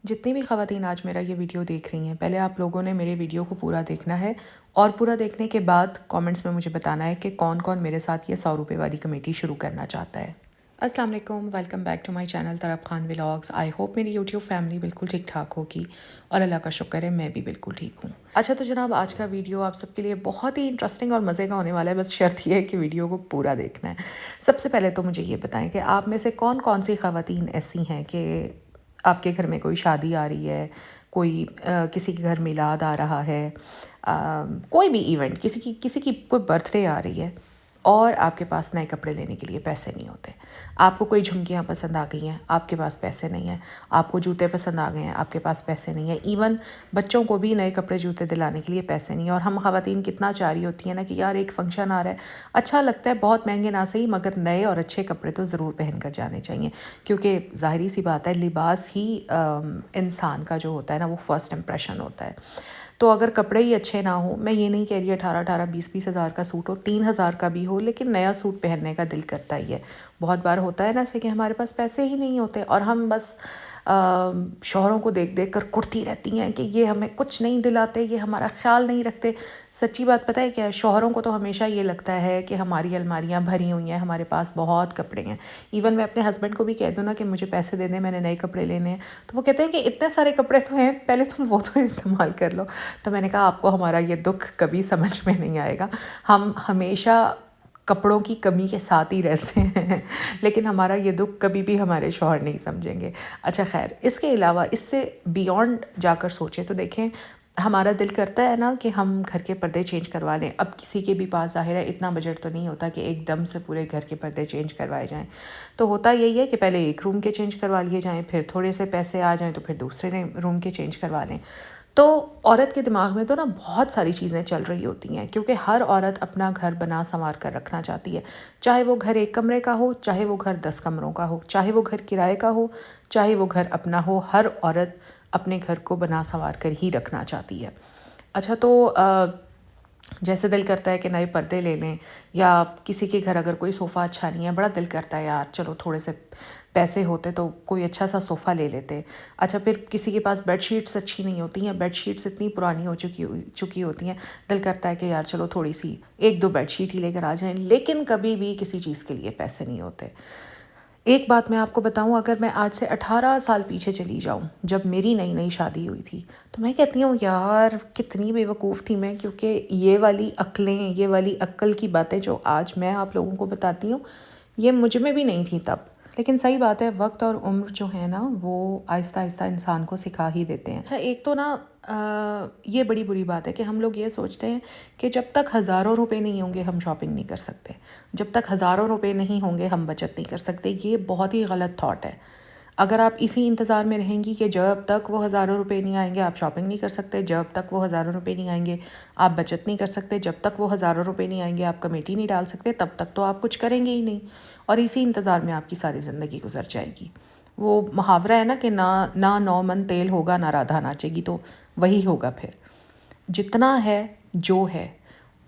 جتنی بھی خواتین آج میرا یہ ویڈیو دیکھ رہی ہیں، پہلے آپ لوگوں نے میرے ویڈیو کو پورا دیکھنا ہے اور پورا دیکھنے کے بعد کامنٹس میں مجھے بتانا ہے کہ کون کون میرے ساتھ یہ 100 روپے والی کمیٹی شروع کرنا چاہتا ہے۔ السلام علیکم، welcome back to my channel Tarab Khan vlogs. I hope میری یوٹیوب فیملی بالکل ٹھیک ٹھاک ہوگی اور اللہ کا شکر ہے میں بھی بالکل ٹھیک ہوں۔ اچھا تو جناب، آج کا ویڈیو آپ سب کے لیے بہت ہی انٹرسٹنگ اور مزے کا ہونے والا ہے، بس شرط یہ ہے کہ ویڈیو کو پورا دیکھنا ہے۔ سب سے پہلے تو مجھے یہ بتائیں کہ آپ میں سے کون کون سی خواتین ایسی ہیں کہ آپ کے گھر میں کوئی شادی آ رہی ہے، کوئی کسی کے گھر میلاد آ رہا ہے، کوئی بھی ایونٹ، کسی کی کوئی برتھ ڈے آ رہی ہے اور آپ کے پاس نئے کپڑے لینے کے لیے پیسے نہیں ہوتے۔ آپ کو کوئی جھمکیاں پسند آ گئی ہیں، آپ کے پاس پیسے نہیں ہیں۔ آپ کو جوتے پسند آ گئے ہیں، آپ کے پاس پیسے نہیں ہیں۔ ایون بچوں کو بھی نئے کپڑے جوتے دلانے کے لیے پیسے نہیں ہیں، اور ہم خواتین کتنا چاہ رہی ہوتی ہیں نا کہ یار ایک فنکشن آ رہا ہے، اچھا لگتا ہے، بہت مہنگے نہ صحیح مگر نئے اور اچھے کپڑے تو ضرور پہن کر جانے چاہیے، کیونکہ ظاہری سی بات ہے لباس ہی انسان کا جو ہوتا ہے نا وہ فرسٹ امپریشن ہوتا ہے۔ تو اگر کپڑے ہی اچھے نہ ہوں، میں یہ نہیں کہہ رہی 18 20 ہزار کا سوٹ ہو، 3,000 کا بھی ہو، لیکن نیا سوٹ پہننے کا دل کرتا ہی ہے۔ بہت بار ہوتا ہے نا ایسے کہ ہمارے پاس پیسے ہی نہیں ہوتے اور ہم بس شوہروں کو دیکھ دیکھ کر کڑتی رہتی ہیں کہ یہ ہمیں کچھ نہیں دلاتے، یہ ہمارا خیال نہیں رکھتے۔ سچی بات پتہ ہے کیا ہے؟ شوہروں کو تو ہمیشہ یہ لگتا ہے کہ ہماری الماریاں بھری ہوئی ہیں، ہمارے پاس بہت کپڑے ہیں۔ ایون میں اپنے ہسبینڈ کو بھی کہہ دوں نا کہ مجھے پیسے دے دیں، میں نے نئے کپڑے لینے ہیں، تو وہ کہتے ہیں کہ اتنے سارے کپڑے تو ہیں، پہلے تم وہ تو استعمال کر لو۔ تو میں نے کہا آپ کو ہمارا یہ دکھ کبھی سمجھ میں نہیں آئے گا، ہم ہمیشہ کپڑوں کی کمی کے ساتھ ہی رہتے ہیں، لیکن ہمارا یہ دکھ کبھی بھی ہمارے شوہر نہیں سمجھیں گے۔ اچھا خیر، اس کے علاوہ اس سے بیونڈ جا کر سوچیں تو دیکھیں، ہمارا دل کرتا ہے نا کہ ہم گھر کے پردے چینج کروا لیں۔ اب کسی کے بھی پاس ظاہر ہے اتنا بجٹ تو نہیں ہوتا کہ ایک دم سے پورے گھر کے پردے چینج کروائے جائیں، تو ہوتا یہی ہے کہ پہلے ایک روم کے چینج کروا لیے جائیں، پھر تھوڑے سے پیسے آ جائیں تو پھر دوسرے روم کے چینج کروا لیں۔ تو عورت کے دماغ میں تو نا بہت ساری چیزیں چل رہی ہوتی ہیں، کیونکہ ہر عورت اپنا گھر بنا سنوار کر رکھنا چاہتی ہے، چاہے وہ گھر 1 کمرے کا ہو، چاہے وہ گھر 10 کمروں کا ہو، چاہے وہ گھر کرائے کا ہو، چاہے وہ گھر اپنا ہو، ہر عورت اپنے گھر کو بنا سنوار کر ہی رکھنا چاہتی ہے۔ اچھا تو جیسے دل کرتا ہے کہ نئے پردے لے لیں، یا کسی کے گھر اگر کوئی صوفہ اچھا نہیں ہے، بڑا دل کرتا ہے یار چلو تھوڑے سے پیسے ہوتے تو کوئی اچھا سا صوفہ لے لیتے۔ اچھا پھر کسی کے پاس بیڈ شیٹس اچھی نہیں ہوتی ہیں، بیڈ شیٹس اتنی پرانی ہو چکی ہوتی ہیں، دل کرتا ہے کہ یار چلو تھوڑی سی 1 2 بیڈ شیٹ ہی لے کر آ جائیں، لیکن کبھی بھی کسی چیز کے لیے پیسے نہیں ہوتے۔ ایک بات میں آپ کو بتاؤں، اگر میں آج سے 18 سال پیچھے چلی جاؤں، جب میری نئی نئی شادی ہوئی تھی، تو میں کہتی ہوں یار کتنی بے وقوف تھی میں، کیونکہ یہ والی عقلیں، یہ والی عقل کی باتیں جو آج میں آپ لوگوں کو بتاتی ہوں، یہ مجھ میں بھی نہیں تھی تب۔ لیکن صحیح بات ہے، وقت اور عمر جو ہے نا وہ آہستہ آہستہ انسان کو سکھا ہی دیتے ہیں۔ اچھا ایک تو نا یہ بڑی بری بات ہے کہ ہم لوگ یہ سوچتے ہیں کہ جب تک ہزاروں روپے نہیں ہوں گے ہم شاپنگ نہیں کر سکتے، جب تک ہزاروں روپے نہیں ہوں گے ہم بچت نہیں کر سکتے۔ یہ بہت ہی غلط تھاٹ ہے۔ اگر آپ اسی انتظار میں رہیں گی کہ جب تک وہ ہزاروں روپے نہیں آئیں گے آپ شاپنگ نہیں کر سکتے، جب تک وہ ہزاروں روپے نہیں آئیں گے آپ بچت نہیں کر سکتے، جب تک وہ ہزاروں روپے نہیں آئیں گے آپ کمیٹی نہیں ڈال سکتے، تب تک تو آپ کچھ کریں گے ہی نہیں، اور اسی انتظار میں آپ کی ساری زندگی گزر جائے گی۔ وہ محاورہ ہے نا کہ نہ 9 من تیل ہوگا نہ رادھا ناچے گی، تو وہی ہوگا پھر۔ جتنا ہے جو ہے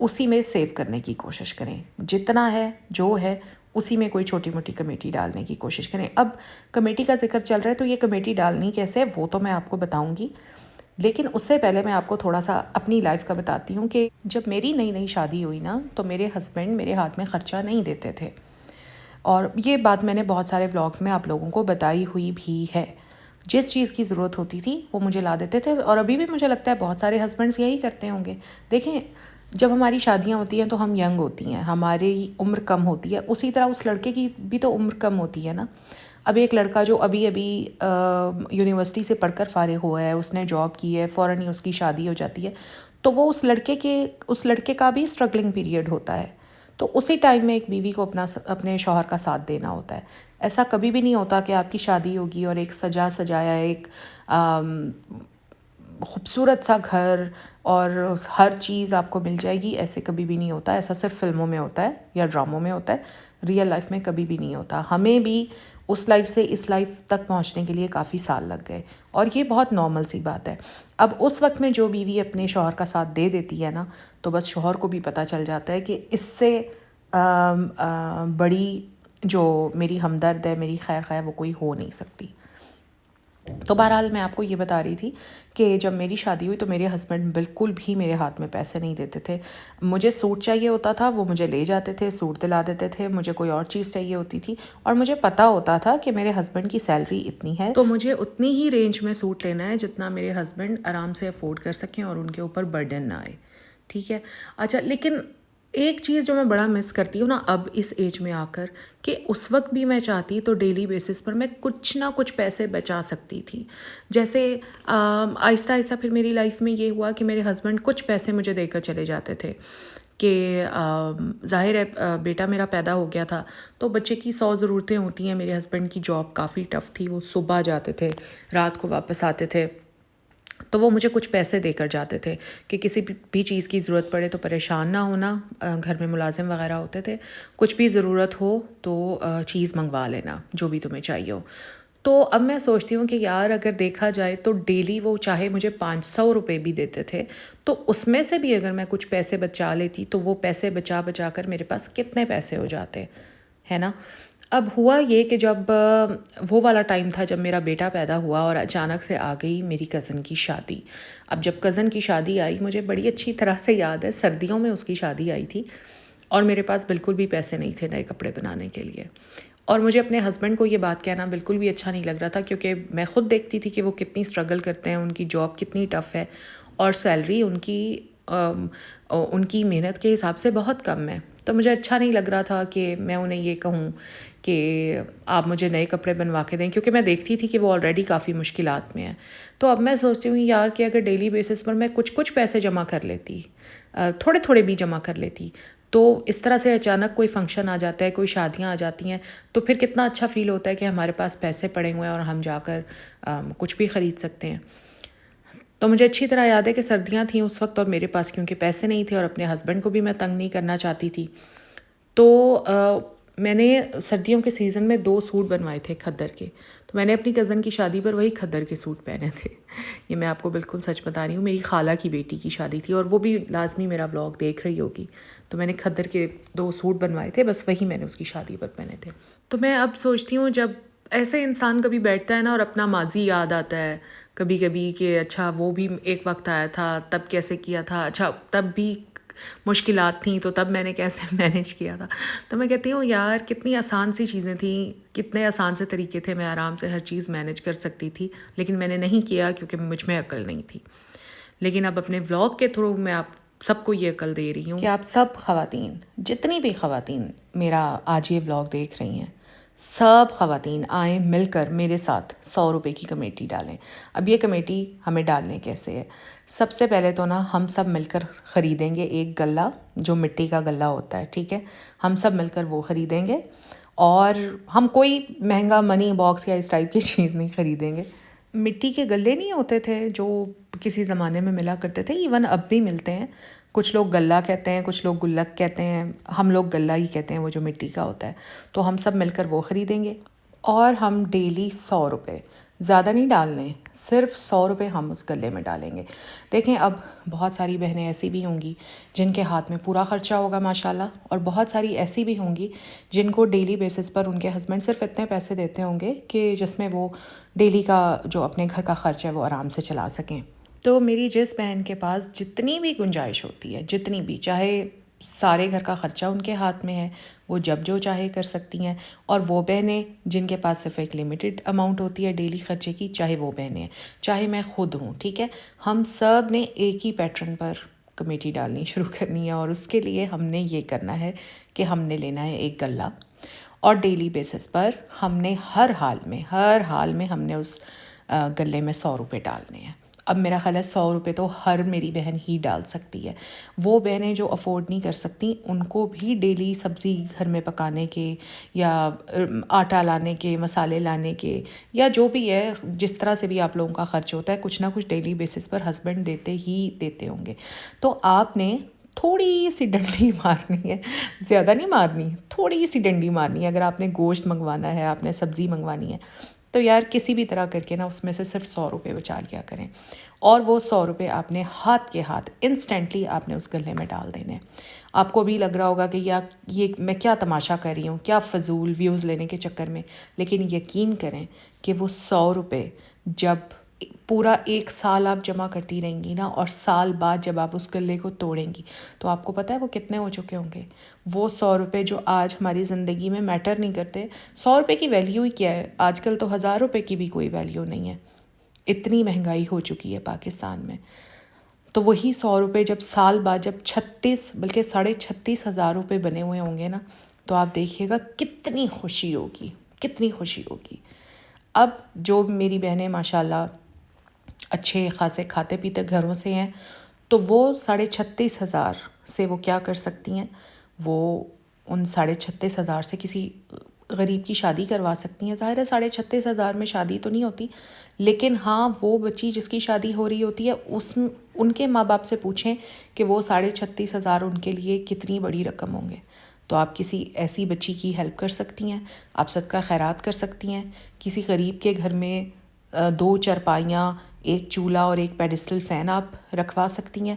اسی میں سیو کرنے کی کوشش کریں، جتنا ہے جو ہے اسی میں کوئی چھوٹی موٹی کمیٹی ڈالنے کی کوشش کریں۔ اب کمیٹی کا ذکر چل رہا ہے تو یہ کمیٹی ڈالنی کیسے وہ تو میں آپ کو بتاؤں گی، لیکن اس سے پہلے میں آپ کو تھوڑا سا اپنی لائف کا بتاتی ہوں کہ جب میری نئی نئی شادی ہوئی نا تو میرے ہسبینڈ میرے ہاتھ میں خرچہ نہیں دیتے تھے، اور یہ بات میں نے بہت سارے ولاگز میں آپ لوگوں کو بتائی ہوئی بھی ہے۔ جس چیز کی ضرورت ہوتی تھی وہ مجھے لا دیتے تھے، اور ابھی بھی مجھے لگتا ہے بہت سارے ہسبینڈز یہی کرتے ہوں گے۔ دیکھیں جب ہماری شادیاں ہوتی ہیں تو ہم ینگ ہوتی ہیں، ہماری عمر کم ہوتی ہے، اسی طرح اس لڑکے کی بھی تو عمر کم ہوتی ہے نا۔ اب ایک لڑکا جو ابھی یونیورسٹی سے پڑھ کر فارغ ہوا ہے، اس نے جاب کی ہے، فوراً ہی اس کی شادی ہو جاتی ہے، تو وہ اس لڑکے کا بھی اسٹرگلنگ پیریڈ ہوتا ہے، تو اسی ٹائم میں ایک بیوی کو اپنے شوہر کا ساتھ دینا ہوتا ہے۔ ایسا کبھی بھی نہیں ہوتا کہ آپ کی شادی ہوگی اور ایک سجا سجایا ایک خوبصورت سا گھر اور ہر چیز آپ کو مل جائے گی، ایسے کبھی بھی نہیں ہوتا۔ ایسا صرف فلموں میں ہوتا ہے یا ڈراموں میں ہوتا ہے، ریئل لائف میں کبھی بھی نہیں ہوتا۔ ہمیں بھی اس لائف سے اس لائف تک پہنچنے کے لیے کافی سال لگ گئے، اور یہ بہت نارمل سی بات ہے۔ اب اس وقت میں جو بیوی اپنے شوہر کا ساتھ دے دیتی ہے نا، تو بس شوہر کو بھی پتہ چل جاتا ہے کہ اس سے بڑی جو میری ہمدرد ہے، میری خیر خواہ، وہ کوئی ہو نہیں سکتی۔ تو بہرحال میں آپ کو یہ بتا رہی تھی کہ جب میری شادی ہوئی تو میرے ہسبینڈ بالکل بھی میرے ہاتھ میں پیسے نہیں دیتے تھے. مجھے سوٹ چاہیے ہوتا تھا وہ مجھے لے جاتے تھے, سوٹ دلا دیتے تھے. مجھے کوئی اور چیز چاہیے ہوتی تھی اور مجھے پتہ ہوتا تھا کہ میرے ہسبینڈ کی سیلری اتنی ہے تو مجھے اتنی ہی رینج میں سوٹ لینا ہے جتنا میرے ہسبینڈ آرام سے افورڈ کر سکیں اور ان کے اوپر برڈن نہ آئے. ٹھیک ہے. اچھا, لیکن ایک چیز جو میں بڑا مس کرتی ہوں نا اب اس ایج میں آ کر, کہ اس وقت بھی میں چاہتی تو ڈیلی بیسس پر میں کچھ نہ کچھ پیسے بچا سکتی تھی. جیسے آہستہ آہستہ پھر میری لائف میں یہ ہوا کہ میرے ہسبینڈ کچھ پیسے مجھے دے کر چلے جاتے تھے کہ ظاہر ہے بیٹا میرا پیدا ہو گیا تھا تو بچے کی 100 ضرورتیں ہوتی ہیں. میرے ہسبینڈ کی جاب کافی ٹف تھی, وہ صبح جاتے تھے رات کو واپس آتے تھے, تو وہ مجھے کچھ پیسے دے کر جاتے تھے کہ کسی بھی چیز کی ضرورت پڑے تو پریشان نہ ہونا. گھر میں ملازم وغیرہ ہوتے تھے, کچھ بھی ضرورت ہو تو چیز منگوا لینا جو بھی تمہیں چاہیے ہو. تو اب میں سوچتی ہوں کہ یار اگر دیکھا جائے تو ڈیلی وہ چاہے مجھے 500 روپے بھی دیتے تھے تو اس میں سے بھی اگر میں کچھ پیسے بچا لیتی تو وہ پیسے بچا بچا کر میرے پاس کتنے پیسے ہو جاتے, ہے نا. اب ہوا یہ کہ جب وہ والا ٹائم تھا جب میرا بیٹا پیدا ہوا اور اچانک سے آ گئی میری کزن کی شادی. اب جب کزن کی شادی آئی مجھے بڑی اچھی طرح سے یاد ہے, سردیوں میں اس کی شادی آئی تھی اور میرے پاس بالکل بھی پیسے نہیں تھے نئے کپڑے بنانے کے لیے. اور مجھے اپنے ہسبینڈ کو یہ بات کہنا بالکل بھی اچھا نہیں لگ رہا تھا کیونکہ میں خود دیکھتی تھی کہ وہ کتنی اسٹرگل کرتے ہیں, ان کی جاب کتنی ٹف ہے اور سیلری ان کی محنت کے حساب سے بہت کم ہے. تو مجھے اچھا نہیں لگ رہا تھا کہ میں انہیں یہ کہوں کہ آپ مجھے نئے کپڑے بنوا کے دیں, کیونکہ میں دیکھتی تھی کہ وہ آلریڈی کافی مشکلات میں ہیں. تو اب میں سوچتی ہوں یار کہ اگر ڈیلی بیسس پر میں کچھ پیسے جمع کر لیتی, تھوڑے تھوڑے بھی جمع کر لیتی, تو اس طرح سے اچانک کوئی فنکشن آ جاتا ہے, کوئی شادیاں آ جاتی ہیں تو پھر کتنا اچھا فیل ہوتا ہے کہ ہمارے پاس پیسے پڑے ہوئے ہیں اور ہم جا کر کچھ بھی خرید سکتے ہیں. تو مجھے اچھی طرح یاد ہے کہ سردیاں تھیں اس وقت اور میرے پاس کیونکہ پیسے نہیں تھے اور اپنے ہسبینڈ کو بھی میں تنگ نہیں کرنا چاہتی تھی, تو میں نے سردیوں کے سیزن میں 2 سوٹ بنوائے تھے کھدر کے. تو میں نے اپنی کزن کی شادی پر وہی کھدر کے سوٹ پہنے تھے. یہ میں آپ کو بالکل سچ بتا رہی ہوں, میری خالہ کی بیٹی کی شادی تھی اور وہ بھی لازمی میرا ولاگ دیکھ رہی ہوگی. تو میں نے کھدر کے 2 سوٹ بنوائے تھے, بس وہی میں نے اس کی شادی پر پہنے تھے. تو میں اب سوچتی ہوں جب ایسے انسان کبھی بیٹھتا ہے نا اور اپنا ماضی یاد آتا ہے کبھی کبھی کہ اچھا وہ بھی ایک وقت آیا تھا تب کیسے کیا تھا, اچھا تب بھی مشکلات تھیں تو تب میں نے کیسے مینیج کیا تھا. تو میں کہتی ہوں یار کتنی آسان سی چیزیں تھیں, کتنے آسان سے طریقے تھے, میں آرام سے ہر چیز مینیج کر سکتی تھی, لیکن میں نے نہیں کیا کیونکہ مجھ میں عقل نہیں تھی. لیکن اب اپنے ولاگ کے تھرو میں آپ سب کو یہ عقل دے رہی ہوں کہ آپ سب خواتین, جتنی بھی خواتین میرا آج یہ ولاگ دیکھ رہی ہیں, سب خواتین آئیں مل کر میرے ساتھ 100 روپے کی کمیٹی ڈالیں. اب یہ کمیٹی ہمیں ڈالنے کیسے ہے؟ سب سے پہلے تو نا ہم سب مل کر خریدیں گے ایک غلہ جو مٹی کا غلہ ہوتا ہے, ٹھیک ہے, ہم سب مل کر وہ خریدیں گے اور ہم کوئی مہنگا منی باکس یا اس ٹائپ کی چیز نہیں خریدیں گے. مٹی کے غلے نہیں ہوتے تھے جو کسی زمانے میں ملا کرتے تھے, ایون اب بھی ملتے ہیں, کچھ لوگ غلہ کہتے ہیں, کچھ لوگ گلک کہتے ہیں, ہم لوگ غلہ ہی کہتے ہیں وہ جو مٹی کا ہوتا ہے. تو ہم سب مل کر وہ خریدیں گے اور ہم ڈیلی 100 روپے, زیادہ نہیں ڈالنے, صرف 100 روپے ہم اس غلے میں ڈالیں گے. دیکھیں اب بہت ساری بہنیں ایسی بھی ہوں گی جن کے ہاتھ میں پورا خرچہ ہوگا ماشاءاللہ, اور بہت ساری ایسی بھی ہوں گی جن کو ڈیلی بیسس پر ان کے ہسبینڈ صرف اتنے پیسے دیتے ہوں گے کہ جس میں وہ ڈیلی کا جو اپنے گھر کا خرچ ہے وہ آرام سے چلا سکیں. تو میری جس بہن کے پاس جتنی بھی گنجائش ہوتی ہے, جتنی بھی, چاہے سارے گھر کا خرچہ ان کے ہاتھ میں ہے, وہ جب جو چاہے کر سکتی ہیں, اور وہ بہنیں جن کے پاس صرف ایک لمیٹڈ اماؤنٹ ہوتی ہے ڈیلی خرچے کی, چاہے وہ بہنیں ہیں, چاہے میں خود ہوں, ٹھیک ہے, ہم سب نے ایک ہی پیٹرن پر کمیٹی ڈالنی شروع کرنی ہے. اور اس کے لیے ہم نے یہ کرنا ہے کہ ہم نے لینا ہے ایک غلہ اور ڈیلی بیسس پر ہم نے ہر حال میں ہم نے اس غلے میں 100 روپے ڈالنے ہیں. اب میرا خیال ہے 100 روپے تو ہر میری بہن ہی ڈال سکتی ہے. وہ بہنیں جو افورڈ نہیں کر سکتی ان کو بھی ڈیلی سبزی گھر میں پکانے کے یا آٹا لانے کے, مسالے لانے کے, یا جو بھی ہے جس طرح سے بھی آپ لوگوں کا خرچ ہوتا ہے, کچھ نہ کچھ ڈیلی بیسس پر ہسبینڈ دیتے ہوں گے. تو آپ نے تھوڑی سی ڈنڈی مارنی ہے, زیادہ نہیں مارنی, تھوڑی سی ڈنڈی مارنی ہے. اگر آپ نے گوشت منگوانا ہے, آپ نے سبزی منگوانی ہے, تو یار کسی بھی طرح کر کے نا اس میں سے صرف 100 روپے بچا لیا کریں, اور وہ 100 روپے آپ نے ہاتھ کے ہاتھ انسٹنٹلی آپ نے اس گلے میں ڈال دینے. آپ کو بھی لگ رہا ہوگا کہ یہ میں کیا تماشا کر رہی ہوں, کیا فضول ویوز لینے کے چکر میں, لیکن یقین کریں کہ وہ 100 روپے جب پورا 1 سال آپ جمع کرتی رہیں گی نا، اور سال بعد جب آپ اس غلے کو توڑیں گی تو آپ کو پتہ ہے وہ کتنے ہو چکے ہوں گے. وہ 100 روپے جو آج ہماری زندگی میں میٹر نہیں کرتے. 100 روپے کی ویلیو ہی کیا ہے آج کل؟ تو 1000 روپے کی بھی کوئی ویلیو نہیں ہے. اتنی مہنگائی ہو چکی ہے پاکستان میں. تو وہی 100 روپے جب سال بعد جب 36 بلکہ 36,500 روپے بنے ہوئے ہوں گے نا، تو آپ دیکھیے گا کتنی خوشی ہوگی، کتنی خوشی ہوگی. اب جو میری بہنیں ماشاءاللہ اچھے خاصے کھاتے پیتے گھروں سے ہیں، تو وہ 36,500 سے وہ کیا کر سکتی ہیں؟ وہ ان 36,500 سے کسی غریب کی شادی کروا سکتی ہیں. ظاہر ہے 36,500 میں شادی تو نہیں ہوتی، لیکن ہاں وہ بچی جس کی شادی ہو رہی ہوتی ہے ان کے ماں باپ سے پوچھیں کہ وہ 36,500 ان کے لیے کتنی بڑی رقم ہوں گے. تو آپ کسی ایسی بچی کی ہیلپ کر سکتی ہیں، آپ صدقہ خیرات کر سکتی ہیں. کسی غریب کے گھر میں 2 چرپائیاں، 1 چولہا اور 1 پیڈسٹل فین آپ رکھوا سکتی ہیں.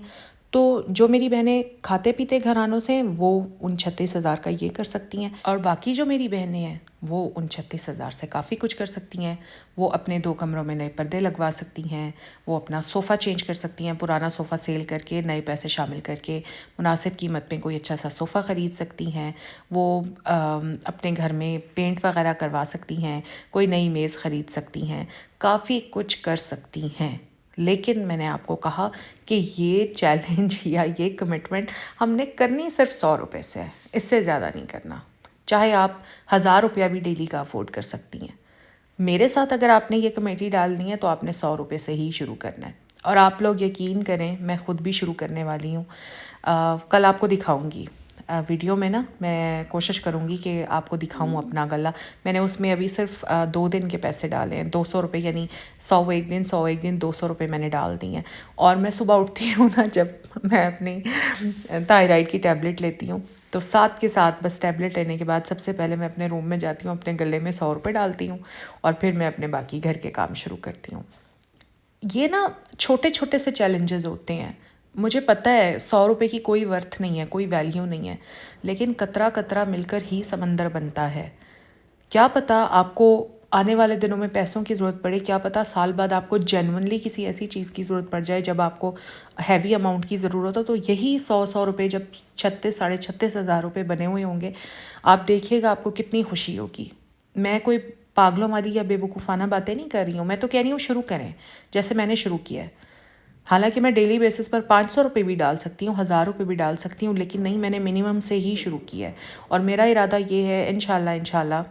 تو جو میری بہنیں کھاتے پیتے گھرانوں سے ہیں وہ ان 36,000 کا یہ کر سکتی ہیں، اور باقی جو میری بہنیں ہیں وہ ان 36,000 سے کافی کچھ کر سکتی ہیں. وہ اپنے 2 کمروں میں نئے پردے لگوا سکتی ہیں، وہ اپنا صوفہ چینج کر سکتی ہیں، پرانا صوفہ سیل کر کے نئے پیسے شامل کر کے مناسب قیمت میں کوئی اچھا سا صوفہ خرید سکتی ہیں. وہ اپنے گھر میں پینٹ وغیرہ کروا سکتی ہیں، کوئی نئی میز خرید سکتی ہیں، کافی کچھ کر سکتی ہیں. لیکن میں نے آپ کو کہا کہ یہ چیلنج یا یہ کمٹمنٹ ہم نے کرنی صرف 100 روپے سے ہے، اس سے زیادہ نہیں کرنا. چاہے آپ 1000 روپیہ بھی ڈیلی کا افورڈ کر سکتی ہیں. میرے ساتھ اگر آپ نے یہ کمیٹی ڈالنی ہے تو آپ نے 100 روپے سے ہی شروع کرنا ہے. اور آپ لوگ یقین کریں، میں خود بھی شروع کرنے والی ہوں. کل آپ کو دکھاؤں گی ویڈیو میں نا، میں کوشش کروں گی کہ آپ کو دکھاؤں اپنا غلہ. میں نے اس میں ابھی صرف 2 دن کے پیسے ڈالے ہیں، 200 روپے، یعنی 100 ایک دن 100 ایک دن 200 روپے میں نے ڈال دی ہیں. اور میں صبح اٹھتی ہوں نا، جب میں اپنی تھائرائڈ کی ٹیبلٹ لیتی ہوں تو ساتھ کے ساتھ بس ٹیبلٹ لینے کے بعد سب سے پہلے میں اپنے روم میں جاتی ہوں، اپنے گلے میں 100 روپے ڈالتی ہوں، اور پھر میں اپنے باقی گھر کے کام شروع کرتی ہوں. یہ نا چھوٹے چھوٹے سے چیلنجز ہوتے ہیں. مجھے پتہ ہے 100 روپے کی کوئی ورتھ نہیں ہے، کوئی ویلیو نہیں ہے، لیکن قطرہ قطرہ مل کر ہی سمندر بنتا ہے. کیا پتہ آپ کو آنے والے دنوں میں پیسوں کی ضرورت پڑے، کیا پتہ سال بعد آپ کو جینونلی کسی ایسی چیز کی ضرورت پڑ جائے جب آپ کو ہیوی اماؤنٹ کی ضرورت ہو. تو یہی 100 روپے جب 36,000 بنے ہوئے ہوں گے، آپ دیکھیے گا آپ کو کتنی خوشی ہوگی. میں کوئی پاگلوں والی یا بے وقوفانہ باتیں نہیں کر رہی ہوں، میں تو کہہ رہی ہوں شروع کریں جیسے میں نے شروع کیا ہے. حالانکہ میں ڈیلی بیسس پر 500 روپے بھی ڈال سکتی ہوں، 1000 روپے بھی ڈال سکتی ہوں، لیکن نہیں، میں نے منیمم سے ہی شروع کیا ہے. اور میرا ارادہ یہ ہے انشاءاللہ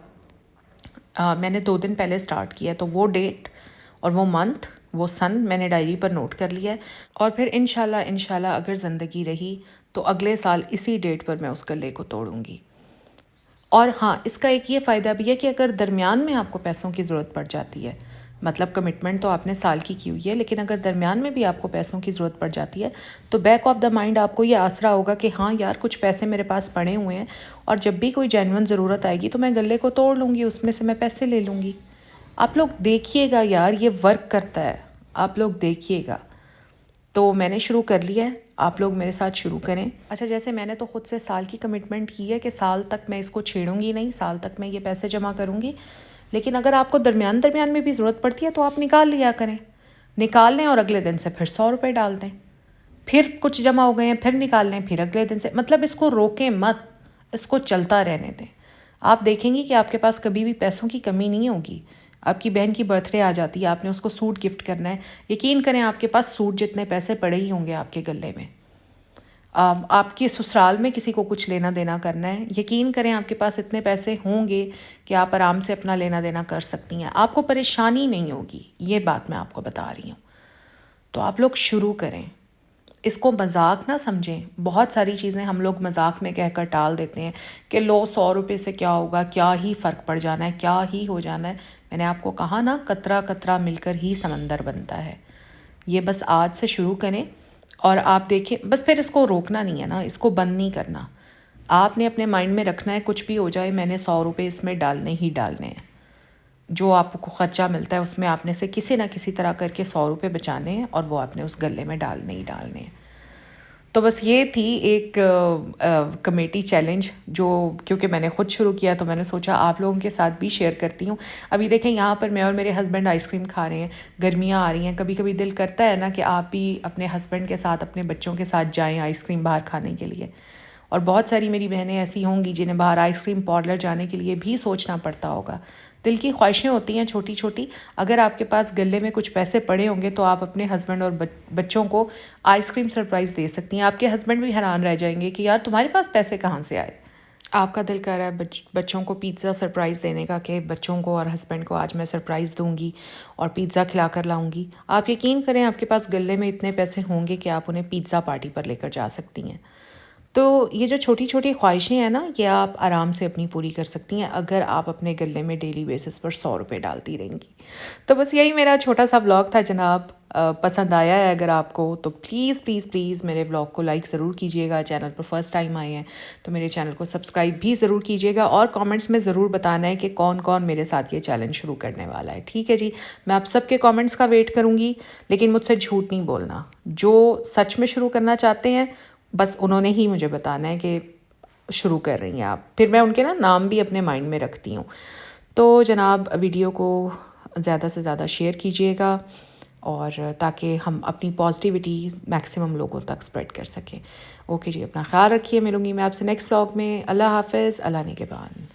میں نے 2 دن پہلے سٹارٹ کیا ہے، تو وہ ڈیٹ اور وہ منتھ وہ سن میں نے ڈائری پر نوٹ کر لیا ہے. اور پھر انشاءاللہ اگر زندگی رہی تو اگلے سال اسی ڈیٹ پر میں اس گلے کو توڑوں گی. اور ہاں، اس کا ایک یہ فائدہ بھی ہے کہ اگر درمیان میں آپ کو پیسوں کی ضرورت پڑ جاتی ہے، مطلب کمٹمنٹ تو آپ نے سال کی ہوئی ہے، لیکن اگر درمیان میں بھی آپ کو پیسوں کی ضرورت پڑ جاتی ہے تو بیک آف دا مائنڈ آپ کو یہ آسرا ہوگا کہ ہاں یار کچھ پیسے میرے پاس پڑے ہوئے ہیں، اور جب بھی کوئی جینون ضرورت آئے گی تو میں گلے کو توڑ لوں گی، اس میں سے میں پیسے لے لوں گی. آپ لوگ دیکھیے گا یار، یہ ورک کرتا ہے، آپ لوگ دیکھیے گا. تو میں نے شروع کر لیا ہے، آپ لوگ میرے ساتھ شروع کریں. اچھا، جیسے میں نے تو خود سے سال کی کمٹمنٹ کی ہے کہ سال تک میں اس کو چھیڑوں گی نہیں، سال تک میں یہ پیسے جمع کروں گی. لیکن اگر آپ کو درمیان میں بھی ضرورت پڑتی ہے تو آپ نکال لیا کریں، نکال لیں اور اگلے دن سے پھر 100 روپے ڈال دیں. پھر کچھ جمع ہو گئے ہیں، پھر نکال لیں، پھر اگلے دن سے، مطلب اس کو روکیں مت، اس کو چلتا رہنے دیں. آپ دیکھیں گی کہ آپ کے پاس کبھی بھی پیسوں کی کمی نہیں ہوگی. آپ کی بہن کی برتھ ڈے آ جاتی ہے، آپ نے اس کو سوٹ گفٹ کرنا ہے، یقین کریں آپ کے پاس سوٹ جتنے پیسے پڑے ہی ہوں گے آپ کے گلے میں. آپ کے سسرال میں کسی کو کچھ لینا دینا کرنا ہے، یقین کریں آپ کے پاس اتنے پیسے ہوں گے کہ آپ آرام سے اپنا لینا دینا کر سکتی ہیں. آپ کو پریشانی نہیں ہوگی، یہ بات میں آپ کو بتا رہی ہوں. تو آپ لوگ شروع کریں، اس کو مذاق نہ سمجھیں. بہت ساری چیزیں ہم لوگ مذاق میں کہہ کر ٹال دیتے ہیں کہ لو 100 روپے سے کیا ہوگا، کیا ہی فرق پڑ جانا ہے، کیا ہی ہو جانا ہے. میں نے آپ کو کہا نا، قطرہ قطرہ مل کر ہی سمندر بنتا ہے. یہ بس آج سے شروع کریں اور آپ دیکھیں. بس پھر اس کو روکنا نہیں ہے نا، اس کو بند نہیں کرنا. آپ نے اپنے مائنڈ میں رکھنا ہے کچھ بھی ہو جائے میں نے 100 روپے اس میں ڈالنے ہی ڈالنے ہیں. جو آپ کو خرچہ ملتا ہے اس میں آپ نے سے کسی نہ کسی طرح کر کے 100 روپے بچانے ہیں، اور وہ آپ نے اس گلے میں ڈالنے ہی ڈالنے ہیں. تو بس یہ تھی ایک کمیٹی چیلنج جو کیونکہ میں نے خود شروع کیا تو میں نے سوچا آپ لوگوں کے ساتھ بھی شیئر کرتی ہوں. ابھی دیکھیں یہاں پر میں اور میرے ہسبینڈ آئس کریم کھا رہے ہیں, گرمیاں آ رہی ہیں, کبھی کبھی دل کرتا ہے نا کہ آپ بھی اپنے ہسبینڈ کے ساتھ اپنے بچوں کے ساتھ جائیں آئس کریم باہر کھانے کے لیے. اور بہت ساری میری بہنیں ایسی ہوں گی جنہیں باہر آئس کریم پارلر جانے کے لیے بھی سوچنا پڑتا ہوگا. دل کی خواہشیں ہوتی ہیں چھوٹی چھوٹی. اگر آپ کے پاس گلے میں کچھ پیسے پڑے ہوں گے تو آپ اپنے ہسبینڈ اور بچوں کو آئس کریم سرپرائز دے سکتی ہیں. آپ کے ہسبینڈ بھی حیران رہ جائیں گے کہ یار تمہارے پاس پیسے کہاں سے آئے. آپ کا دل کر رہا ہے بچوں کو پیزا سرپرائز دینے کا کہ بچوں کو اور ہسبینڈ کو آج میں سرپرائز دوں گی اور پیزا کھلا کر لاؤں گی. آپ یقین کریں آپ کے پاس گلے میں اتنے پیسے ہوں گے کہ آپ انہیں پیزا پارٹی پر لے کر جا سکتی ہیں. تو یہ جو چھوٹی چھوٹی خواہشیں ہیں نا یہ آپ آرام سے اپنی پوری کر سکتی ہیں اگر آپ اپنے گلے میں ڈیلی بیسس پر 100 روپے ڈالتی رہیں گی. تو بس یہی میرا چھوٹا سا ولاگ تھا جناب. پسند آیا ہے اگر آپ کو تو پلیز پلیز پلیز میرے ولاگ کو لائک ضرور کیجیے گا. چینل پر فرسٹ ٹائم آئے ہیں تو میرے چینل کو سبسکرائب بھی ضرور کیجیے گا اور کامنٹس میں ضرور بتانا ہے کہ کون کون میرے ساتھ یہ چیلنج شروع کرنے والا ہے. ٹھیک ہے جی, میں آپ سب کے کامنٹس کا ویٹ کروں گی لیکن مجھ سے جھوٹ نہیں بولنا. جو سچ میں شروع کرنا چاہتے ہیں بس انہوں نے ہی مجھے بتانا ہے کہ شروع کر رہی ہیں آپ. پھر میں ان کے نا نام بھی اپنے مائنڈ میں رکھتی ہوں. تو جناب ویڈیو کو زیادہ سے زیادہ شیئر کیجیے گا اور تاکہ ہم اپنی پازیٹیوٹی میکسیمم لوگوں تک سپریڈ کر سکیں. اوکے جی, اپنا خیال رکھیے. ملوں گی میں آپ سے نیکسٹ ولاگ میں. اللہ حافظ. اللہ نگہبان.